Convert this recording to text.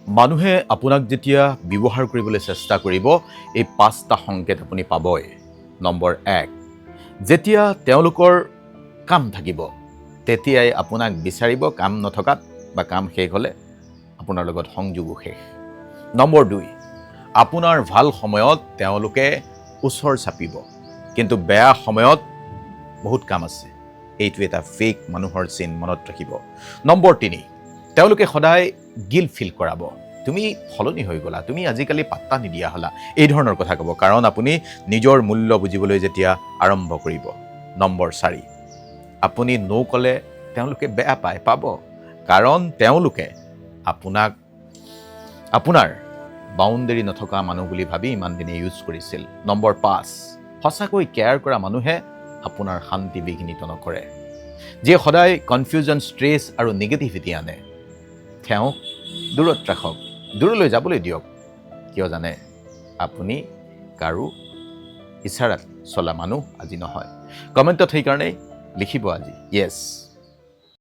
মানুহে আপোনাক যেতিয়া ব্যৱহাৰ কৰিবলৈ চেষ্টা কৰিব এই 5টা সংকেত আপুনি পাবই। নম্বৰ 1, যেতিয়া তেওঁলোকৰ কাম থাকিব তেতিয়াই আপোনাক বিচাৰিব, কাম নথকাত বা কাম শেষ হ'লে আপোনাৰ লগত সংযোগো শেষ। নম্বৰ 2, আপোনাৰ ভাল সময়ত তেওঁলোকে ওচৰ চাপিব, কিন্তু বেয়া সময়ত বহুত কাম আছে। এইটো এটা ফেক মানুহৰ চিন, মনত ৰাখিব। নম্বৰ 3, তেওঁলোকে সদায় গিল্ট ফিল কৰাব, তুমি সলনি হৈ গ'লা, তুমি আজিকালি পাত্তা নিদিয়া হ'লা, এই ধৰণৰ কথা ক'ব, কাৰণ আপুনি নিজৰ মূল্য বুজিবলৈ যেতিয়া আৰম্ভ কৰিব। নম্বৰ 4, আপুনি নো ক'লে তেওঁলোকে বেয়া পাব, কাৰণ তেওঁলোকে আপোনাক আপোনাৰ বাউণ্ডেৰী নথকা মানুহ বুলি ভাবি ইমান দিনে ইউজ কৰিছিল। নম্বৰ 5, সঁচাকৈ কেয়াৰ কৰা মানুহে আপোনাৰ শান্তি বিঘ্নিত নকৰে। যিয়ে সদায় কনফিউজন, ষ্ট্ৰেছ আৰু নিগেটিভিটি আনে, তেওঁক দূৰত ৰাখক, দূৰলৈ যাবলৈ দিয়ক। কিয় জানে, আপুনি কাৰো ইচাৰাত চলা মানুহ আজি নহয়। কমেণ্টত সেইকাৰণে লিখিব আজি, য়েছ